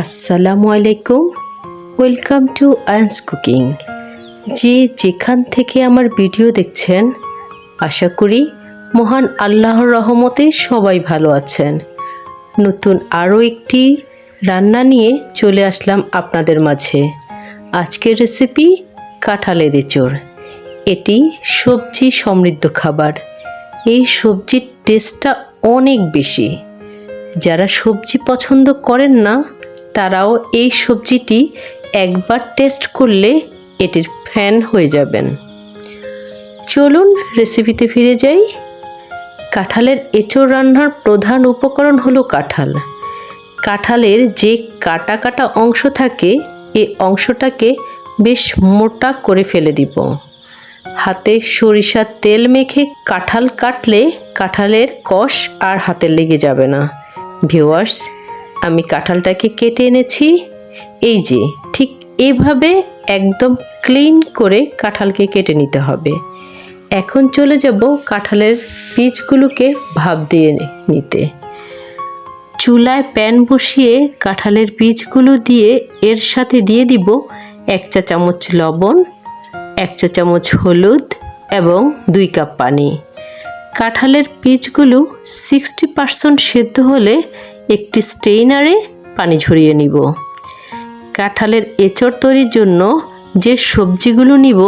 আসসালামু আলাইকুম, welcome to Ayans cooking. যে যেখান থেকে আমার ভিডিও দেখছেন, আশা করি মহান আল্লাহর রহমতে সবাই ভালো আছেন। নতুন আরও একটি রান্না নিয়ে চলে আসলাম আপনাদের মাঝে। আজকের রেসিপি কাঁঠালের এঁচোড়। এটি সবজি সমৃদ্ধ খাবার। এই সবজির টেস্টটা অনেক বেশি। যারা সবজি পছন্দ করেন না তারাও এই সবজিটি একবার টেস্ট করলে এটির ফ্যান হয়ে যাবেন। চলুন রেসিপিতে ফিরে যাই। কাঁঠালের এঁচোড় রান্নার প্রধান উপকরণ হলো কাঁঠাল। কাঁঠালের যে কাটা কাটা অংশ থাকে এই অংশটাকে বেশ মোটা করে ফেলে দিব। হাতে সরিষার তেল মেখে কাঁঠাল কাটলে কাঁঠালের কষ আর হাতে লেগে যাবে না। ভিউয়ার্স, আমি কাঁঠালটাকে কেটে এনেছি। এই যে ঠিক এইভাবে একদম ক্লিন করে কাঁঠালকে কেটে নিতে হবে। এখন চলে যাব কাঁঠালের বীজগুলোকে ভাপ দিয়ে নিতে। চুলায় প্যান বসিয়ে কাঁঠালের বীজগুলো দিয়ে এর সাথে দিয়ে দিব 1 চা চামচ লবণ, 1 চা চামচ হলুদ এবং 2 কাপ পানি। কাঁঠালের বীজগুলো 60% সেদ্ধ হলে একটি স্টেইনারে পানি ঝরিয়ে নিব। কাঁঠালের এঁচোড় তৈরির জন্য যে সবজিগুলো নিব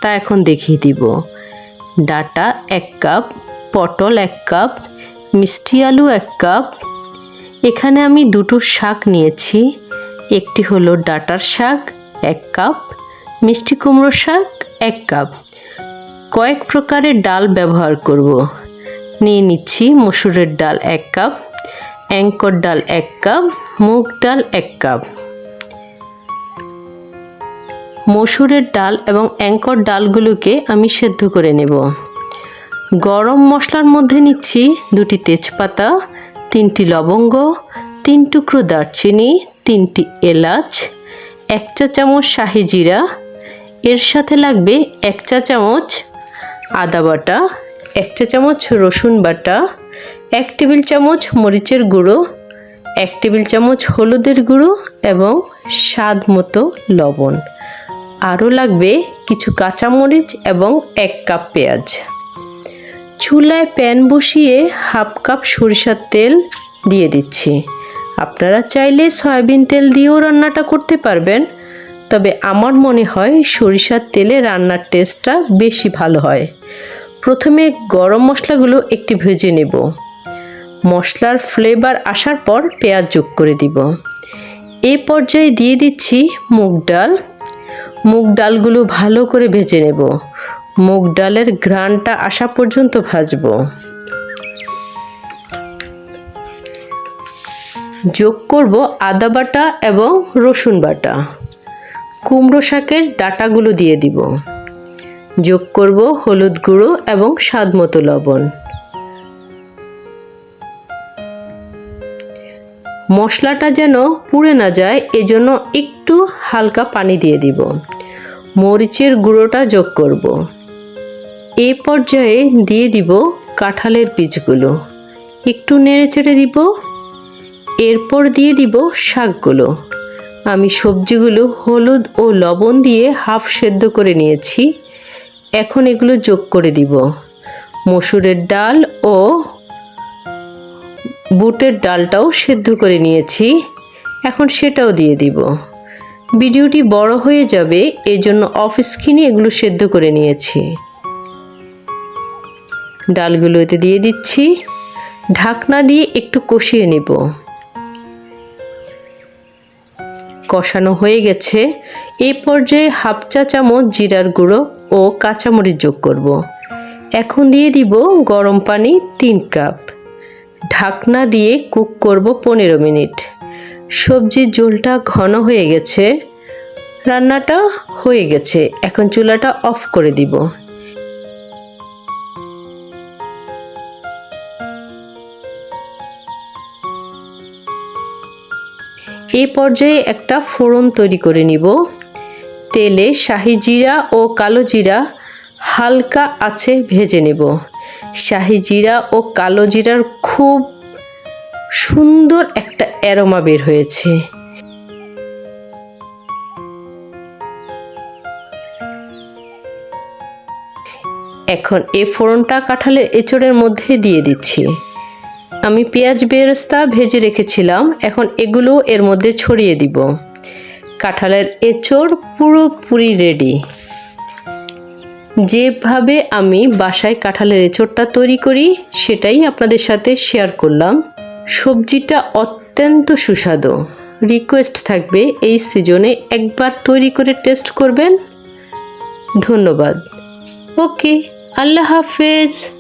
তা এখন দেখিয়ে দিব। ডাঁটা 1 কাপ, পটল 1 কাপ, মিষ্টি আলু 1 কাপ। এখানে আমি দুটো শাক নিয়েছি। একটি হলো ডাঁটার শাক 1 কাপ, মিষ্টি কুমড়োর শাক 1 কাপ। কয়েক প্রকারের ডাল ব্যবহার করব। নিয়ে নিচ্ছি মসুরের ডাল 1 কাপ, অ্যাঙ্কর ডাল 1 কাপ, মুগ ডাল 1 কাপ। মসুরের ডাল এবং অ্যাঙ্কর ডালগুলোকে আমি সেদ্ধ করে নেব। গরম মশলার মধ্যে নিচ্ছি 2টি তেজপাতা, 3টি লবঙ্গ, 3 টুকরো দারচিনি, 3টি এলাচ, 1 চা চামচ শাহি জিরা। এর সাথে লাগবে 1 চা চামচ আদা বাটা, 1 চা চামচ রসুন বাটা, 1 টেবিল চামচ মরিচের গুঁড়ো, 1 টেবিল চামচ হলুদের গুঁড়ো এবং স্বাদ মতো লবণ। আরও লাগবে কিছু কাঁচামরিচ এবং 1 কাপ পেঁয়াজ। চুলায় প্যান বসিয়ে 1/2 কাপ সরিষার তেল দিয়ে দিচ্ছি। আপনারা চাইলে সয়াবিন তেল দিয়েও রান্নাটা করতে পারবেন, তবে আমার মনে হয় সরিষার তেলে রান্নার টেস্টটা বেশি ভালো হয়। প্রথমে গরম মশলাগুলো একটু ভেজে নেব। মশলার ফ্লেভার আসার পর পেঁয়াজ যোগ করে দিব। এই পর্যায়ে দিয়ে দিচ্ছি মুগ ডাল। মুগ ডালগুলো ভালো করে ভেজে নেব। মুগ ডালের ঘ্রাণটা আসা পর্যন্ত ভাজবো। যোগ করব আদা বাটা এবং রসুন বাটা। কুমড়ো শাকের ডাঁটাগুলো দিয়ে দিব। যোগ করব হলুদ গুঁড়ো এবং স্বাদ মতো লবণ। মশলাটা যেন পুড়ে না যায় এজন্য একটু হালকা পানি দিয়ে দিব। মরিচের গুঁড়োটা যোগ করব। এই পর্যায়ে দিয়ে দিব কাঁঠালের বীজগুলো। একটু নেড়েচেড়ে দিব। এরপর দিয়ে দিব শাকগুলো। আমি সবজিগুলো হলুদ ও লবণ দিয়ে হাফ সেদ্ধ করে নিয়েছি। এখন এগুলো যোগ করে দিব। মসুরের ডাল ও বুটের ডালটাও সেদ্ধ করে নিয়েছি। এখন সেটাও দিয়ে দিব। ভিডিওটি বড় হয়ে যাবে এজন্য অফ স্ক্রিনে এগুলো সেদ্ধ করে নিয়েছি। ডালগুলো এতে দিয়ে দিচ্ছি। ঢাকনা দিয়ে একটু কষিয়ে নেব। কষানো হয়ে গেছে। এই পর্যায়ে 1/2 চা চামচ জিরার গুঁড়ো ও কাঁচামরিচ যোগ করব। এখন দিয়ে দিব গরম পানি 3 কাপ। ঢাকনা দিয়ে কুক করব 15 মিনিট। সবজির ঝোলটা ঘন হয়ে গেছে। রান্নাটা হয়ে গেছে। এখন চুলাটা অফ করে দিব। এই পর্যায়ে একটা ফোড়ন তৈরি করে নিব। তেলে শাহি জিরা ও কালো জিরা হালকা আঁচে ভেজে নেব। শাহি জিরা ও কালো জিরার খুব সুন্দর একটা অ্যারোমা বের হয়েছে। এখন এই ফোড়নটা কাঁঠালের এঁচড়ের মধ্যে দিয়ে দিচ্ছি। আমি পেঁয়াজ বেরেস্তা ভেজে রেখেছিলাম, এখন এগুলো এর মধ্যে ছড়িয়ে দিব। কাঁঠালের এঁচড় পুরোপুরি রেডি। যেভাবে আমি বাসায় কাঁঠালের এঁচড়টা তৈরি করি সেটাই আপনাদের সাথে শেয়ার করলাম। সবজিটা অত্যন্ত সুস্বাদু। রিকোয়েস্ট থাকবে এই সিজনে একবার তৈরি করে টেস্ট করবেন। ধন্যবাদ। ওকে, আল্লাহ হাফেজ।